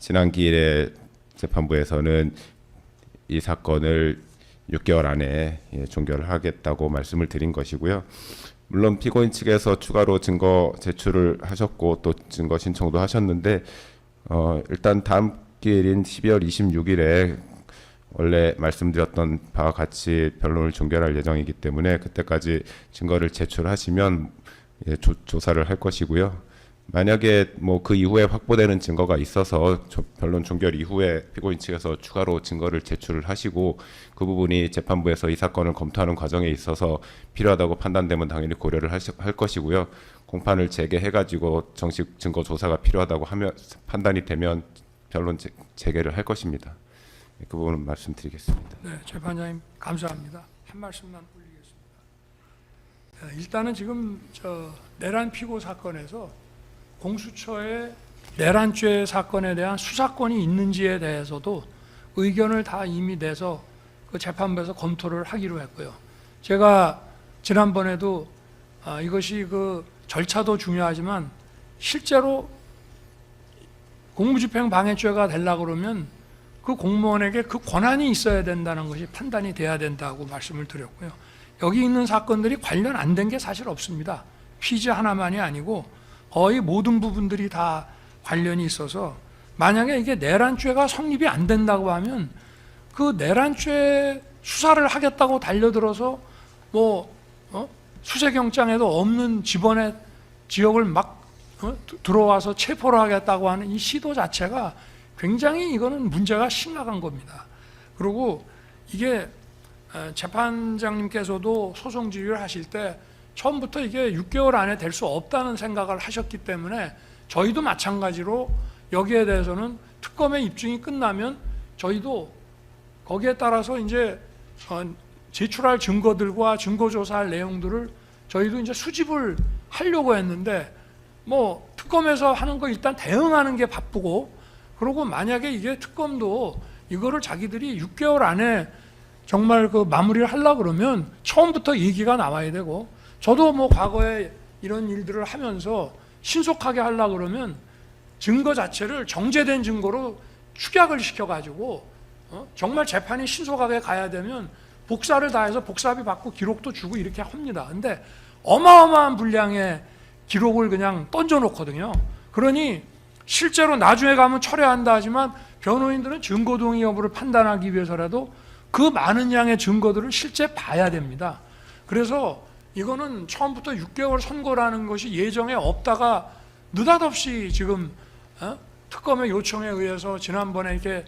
지난 기일에 재판부에서는 이 사건을 6개월 안에 종결을 하겠다고 말씀을 드린 것이고요. 물론 피고인 측에서 추가로 증거 제출을 하셨고 또 증거 신청도 하셨는데 일단 다음 기일인 12월 26일에 원래 말씀드렸던 바와 같이 변론을 종결할 예정이기 때문에 그때까지 증거를 제출하시면 조사를 할 것이고요. 만약에 뭐 그 이후에 확보되는 증거가 있어서 변론 종결 이후에 피고인 측에서 추가로 증거를 제출을 하시고 그 부분이 재판부에서 이 사건을 검토하는 과정에 있어서 필요하다고 판단되면 당연히 고려를 할 것이고요. 공판을 재개해가지고 정식 증거 조사가 필요하다고 하면 판단이 되면 변론 재개를 할 것입니다. 그 부분은 말씀드리겠습니다. 네, 재판장님 감사합니다. 한 말씀만 올리겠습니다. 일단은 지금 내란 피고 사건에서 공수처의 내란죄 사건에 대한 수사권이 있는지에 대해서도 의견을 다 이미 내서 그 재판부에서 검토를 하기로 했고요. 제가 지난번에도 이것이 그 절차도 중요하지만 실제로 공무집행 방해죄가 되려고 그러면 그 공무원에게 그 권한이 있어야 된다는 것이 판단이 돼야 된다고 말씀을 드렸고요. 여기 있는 사건들이 관련 안 된 게 사실 없습니다. 피지 하나만이 아니고 거의 모든 부분들이 다 관련이 있어서 만약에 이게 내란죄가 성립이 안 된다고 하면 그 내란죄 수사를 하겠다고 달려들어서 수색영장에도 없는 집원의 지역을 막 들어와서 체포를 하겠다고 하는 이 시도 자체가 굉장히 이거는 문제가 심각한 겁니다. 그리고 이게 재판장님께서도 소송 지휘를 하실 때 처음부터 이게 6개월 안에 될 수 없다는 생각을 하셨기 때문에 저희도 마찬가지로 여기에 대해서는 특검의 입증이 끝나면 저희도 거기에 따라서 이제 제출할 증거들과 증거조사할 내용들을 저희도 이제 수집을 하려고 했는데 뭐 특검에서 하는 거 일단 대응하는 게 바쁘고 그리고 만약에 이게 특검도 이거를 자기들이 6개월 안에 정말 그 마무리를 하려고 그러면 처음부터 얘기가 나와야 되고 저도 뭐 과거에 이런 일들을 하면서 신속하게 하려고 그러면 증거 자체를 정제된 증거로 축약을 시켜가지고 정말 재판이 신속하게 가야 되면 복사를 다 해서 복사비 받고 기록도 주고 이렇게 합니다. 근데 어마어마한 분량의 기록을 그냥 던져놓거든요. 그러니 실제로 나중에 가면 철회한다 하지만 변호인들은 증거동의 여부를 판단하기 위해서라도 그 많은 양의 증거들을 실제 봐야 됩니다. 그래서 이거는 처음부터 6개월 선고라는 것이 예정에 없다가 느닷없이 지금 특검의 요청에 의해서 지난번에 이렇게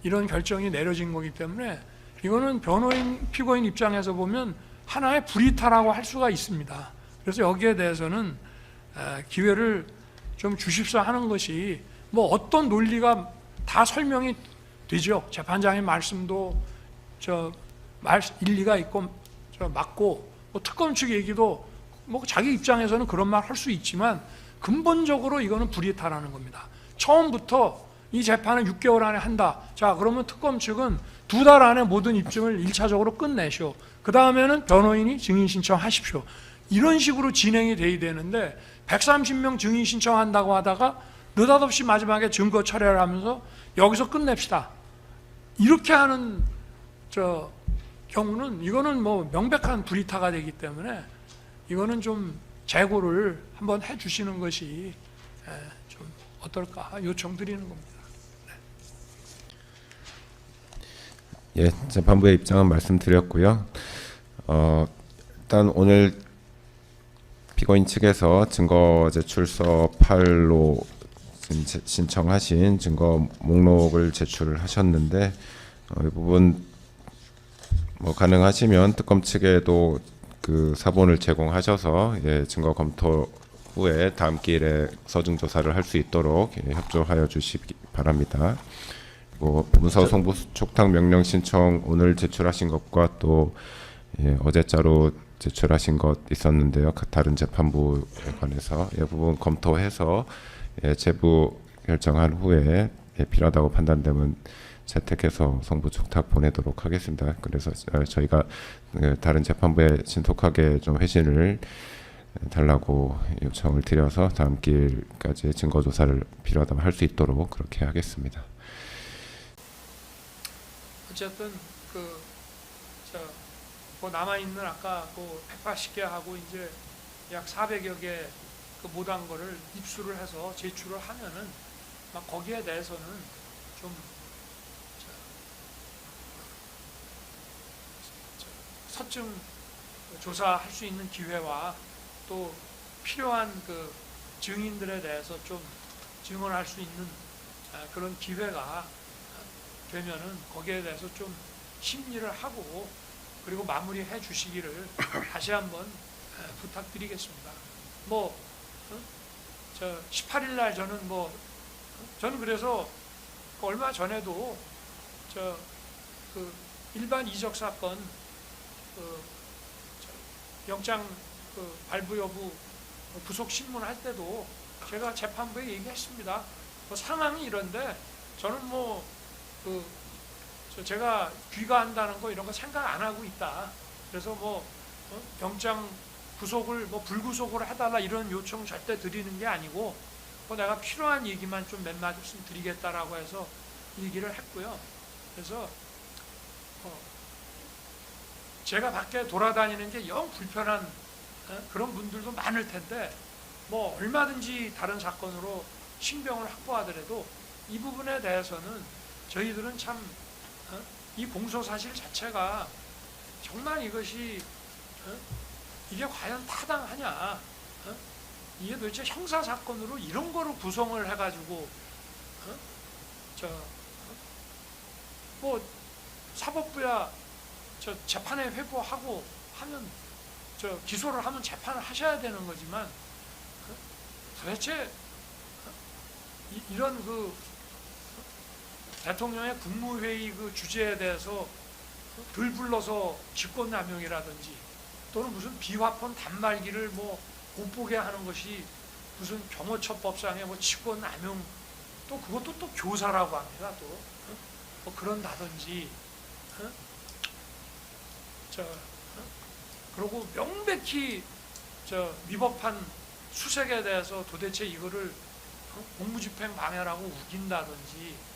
이런 결정이 내려진 거기 때문에 이거는 변호인, 피고인 입장에서 보면 하나의 불이탈하고 할 수가 있습니다. 그래서 여기에 대해서는 기회를 좀 주십사 하는 것이 뭐 어떤 논리가 다 설명이 되죠. 재판장의 말씀도 일리가 있고 맞고 뭐 특검 측 얘기도 뭐 자기 입장에서는 그런 말 할 수 있지만 근본적으로 이거는 불이탈하는 겁니다. 처음부터 이 재판을 6개월 안에 한다. 자, 그러면 특검 측은 2달 안에 모든 입증을 1차적으로 끝내시오. 그 다음에는 변호인이 증인 신청하십시오. 이런 식으로 진행이 돼야 되는데 130명 증인 신청한다고 하다가 느닷없이 마지막에 증거 철회를 하면서 여기서 끝냅시다. 이렇게 하는 경우는 이거는 뭐 명백한 불이타가 되기 때문에 이거는 좀 재고를 한번 해주시는 것이 좀 어떨까 요청드리는 겁니다. 예, 재판부의 입장은 말씀드렸고요. 일단 오늘 피고인 측에서 증거 제출서 8로 신청하신 증거 목록을 제출을 하셨는데 이 부분 뭐 가능하시면 특검 측에도 그 사본을 제공하셔서 증거 검토 후에 다음 기일에 서중 조사를 할 수 있도록 협조하여 주시기 바랍니다. 그리고 문서 송부 촉탁 명령 신청 오늘 제출하신 것과 또 어제자로 제출하신 것 있었는데요. 다른 재판부에 관해서 이 부분 검토해서 제부 결정한 후에 필요하다고 판단되면 채택해서 송부 촉탁 보내도록 하겠습니다. 그래서 저희가 다른 재판부에 신속하게 좀 회신을 달라고 요청을 드려서 다음 기일까지 증거 조사를 필요하다면 할 수 있도록 그렇게 하겠습니다. 어쨌든 그 남아 있는 아까 그 180개 하고 이제 약 400여 개 그 못한 거를 입수를 해서 제출을 하면은 막 거기에 대해서는 좀 서증 조사할 수 있는 기회와 또 필요한 그 증인들에 대해서 좀 증언할 수 있는 그런 기회가 되면은 거기에 대해서 좀 심리를 하고 그리고 마무리해 주시기를 다시 한번 부탁드리겠습니다. 뭐 저 18일 날 저는 저는 그래서 얼마 전에도 그 일반 이적 사건 영장 발부 여부 부속 신문할 때도 제가 재판부에 얘기했습니다. 상황이 이런데 저는 제가 귀가한다는 거 이런 거 생각 안 하고 있다. 그래서 영장 구속을 불구속으로 해달라 이런 요청 절대 드리는 게 아니고 내가 필요한 얘기만 좀 몇 마디씩 드리겠다라고 해서 얘기를 했고요. 그래서 제가 밖에 돌아다니는 게 영 불편한 그런 분들도 많을 텐데 얼마든지 다른 사건으로 신병을 확보하더라도 이 부분에 대해서는 저희들은 참 이 공소 사실 자체가 정말 이것이 이게 과연 타당하냐? 이게 도대체 형사 사건으로 이런 거로 구성을 해가지고 사법부야 재판에 회부하고 하면 기소를 하면 재판을 하셔야 되는 거지만 도대체 이런 대통령의 국무회의 그 주제에 대해서 들불러서 직권남용이라든지 또는 무슨 비화폰 단말기를 못 보게 하는 것이 무슨 경호처법상의 직권남용 또 그것도 또 교사라고 합니다. 또 그런다든지 그리고 명백히 위법한 수색에 대해서 도대체 이거를 공무집행 방해라고 우긴다든지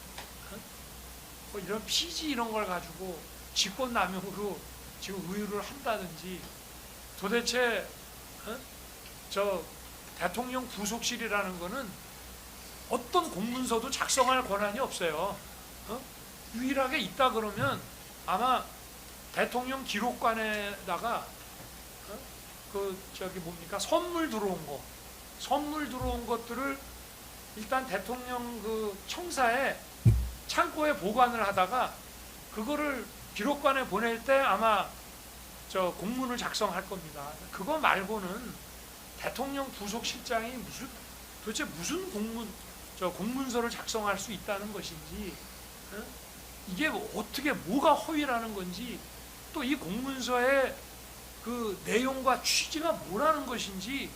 이런 피지 이런 걸 가지고 직권남용으로 지금 의유를 한다든지 도대체 대통령 구속실이라는 거는 어떤 공문서도 작성할 권한이 없어요. 유일하게 있다 그러면 아마 대통령 기록관에다가 선물 들어온 것들을 일단 대통령 청사에 창고에 보관을 하다가 그거를 기록관에 보낼 때 아마 공문을 작성할 겁니다. 그거 말고는 대통령 부속실장이 도대체 무슨 공문서를 작성할 수 있다는 것인지 이게 어떻게 뭐가 허위라는 건지 또 이 공문서의 그 내용과 취지가 뭐라는 것인지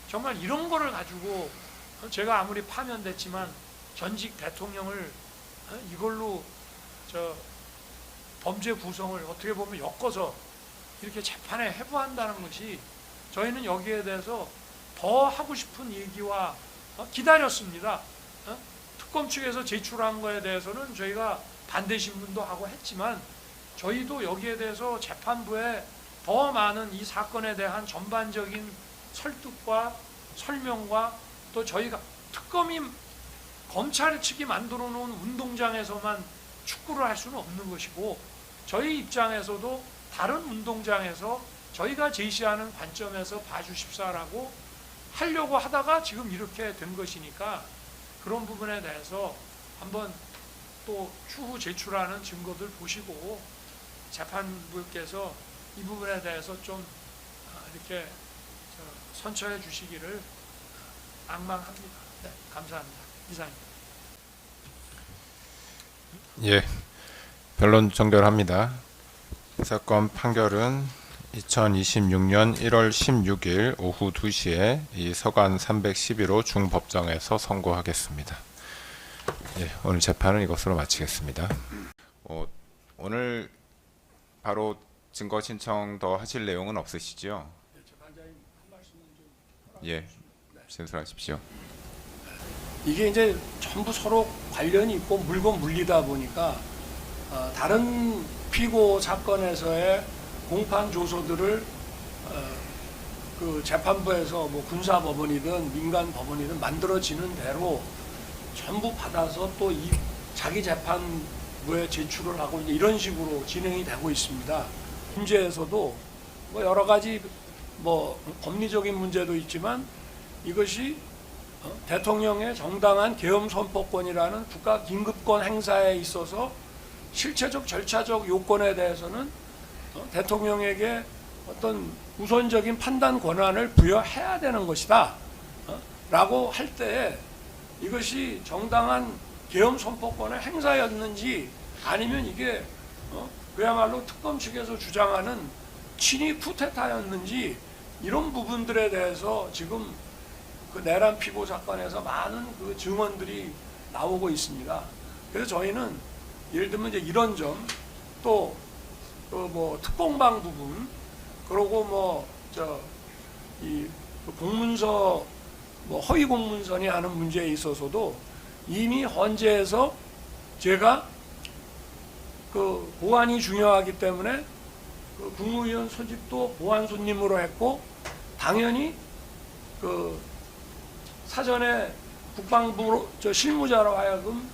정말 이런 거를 가지고 제가 아무리 파면됐지만 전직 대통령을 이걸로 범죄 구성을 어떻게 보면 엮어서 이렇게 재판에 회부한다는 것이 저희는 여기에 대해서 더 하고 싶은 얘기와 기다렸습니다. 특검 측에서 제출한 거에 대해서는 저희가 반대 신문도 하고 했지만 저희도 여기에 대해서 재판부에 더 많은 이 사건에 대한 전반적인 설득과 설명과 또 저희가 특검이 검찰 측이 만들어 놓은 운동장에서만 축구를 할 수는 없는 것이고 저희 입장에서도 다른 운동장에서 저희가 제시하는 관점에서 봐주십사라고 하려고 하다가 지금 이렇게 된 것이니까 그런 부분에 대해서 한번 또 추후 제출하는 증거들 보시고 재판부께서 이 부분에 대해서 좀 이렇게 선처해 주시기를 앙망합니다. 네, 감사합니다. 이상입니다. 예, 변론 종결합니다. 사건 판결은 2026년 1월 16일 오후 2시에 이 서간 312호 중법정에서 선고하겠습니다. 예, 오늘 재판은 이것으로 마치겠습니다. 오늘 바로 증거 신청 더 하실 내용은 없으시죠? 네, 제가 예, 진술하십시오. 이게 이제 전부 서로 관련이 있고 물고 물리다 보니까 다른 피고 사건에서의 공판 조서들을 그 재판부에서 뭐 군사법원이든 민간법원이든 만들어지는 대로 전부 받아서 또 이 자기 재판부에 제출을 하고 이런 식으로 진행이 되고 있습니다. 문제에서도 뭐 여러 가지 뭐 법리적인 문제도 있지만 이것이 대통령의 정당한 계엄 선포권이라는 국가 긴급권 행사에 있어서 실체적 절차적 요건에 대해서는 대통령에게 어떤 우선적인 판단 권한을 부여해야 되는 것이다 라고 할 때에 이것이 정당한 계엄 선포권의 행사였는지 아니면 이게 그야말로 특검 측에서 주장하는 친위 쿠데타였는지 이런 부분들에 대해서 지금 그 내란 피고 사건에서 많은 그 증언들이 나오고 있습니다. 그래서 저희는 예를 들면 이제 이런 점, 또 뭐 특공방 부분, 그리고 뭐 이 공문서 뭐 허위 공문서니 하는 문제에 있어서도 이미 헌재에서 제가 그 보안이 중요하기 때문에 그 국무위원 소집도 보안 손님으로 했고 당연히 그 사전에 국방부 실무자로 하여금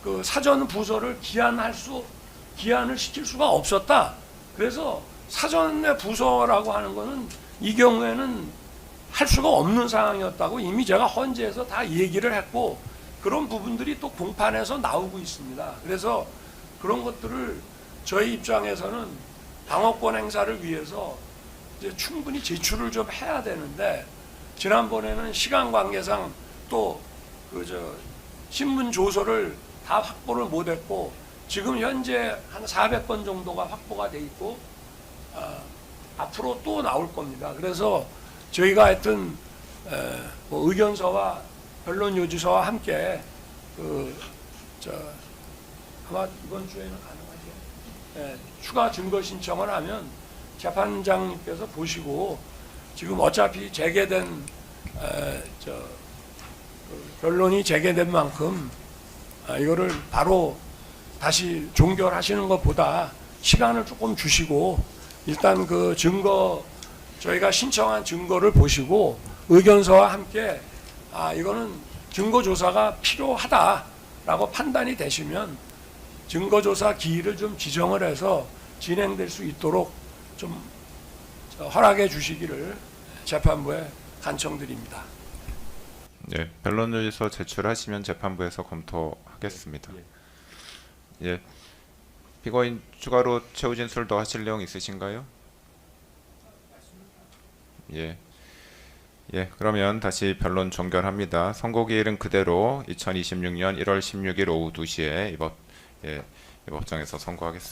그 사전 부서를 기한을 시킬 수가 없었다. 그래서 사전의 부서라고 하는 거는 이 경우에는 할 수가 없는 상황이었다고 이미 제가 헌재에서 다 얘기를 했고 그런 부분들이 또 공판에서 나오고 있습니다. 그래서 그런 것들을 저희 입장에서는 방어권 행사를 위해서 이제 충분히 제출을 좀 해야 되는데 지난번에는 시간 관계상 또 신문 조서를 다 확보를 못했고 지금 현재 한 400건 정도가 확보가 돼 있고 앞으로 또 나올 겁니다. 그래서 저희가 하여튼 뭐 의견서와 변론 요지서와 함께 아마 이번 주에는 가능하죠. 추가 증거 신청을 하면 재판장님께서 보시고 지금 어차피 재개된 변론이 재개된 만큼 이거를 바로 다시 종결하시는 것보다 시간을 조금 주시고 일단 그 증거 저희가 신청한 증거를 보시고 의견서와 함께 이거는 증거조사가 필요하다라고 판단이 되시면 증거조사 기일을 좀 지정을 해서 진행될 수 있도록 좀 허락해 주시기를 재판부에 간청드립니다. 예, 변론요지서 제출하시면 재판부에서 검토하겠습니다. 예, 피고인 추가로 최후 진술 더 하실 내용 있으신가요? 예, 그러면 다시 변론 종결합니다. 선고기일은 그대로 2026년 1월 16일 오후 2시에 이 법정에서 선고하겠습니다.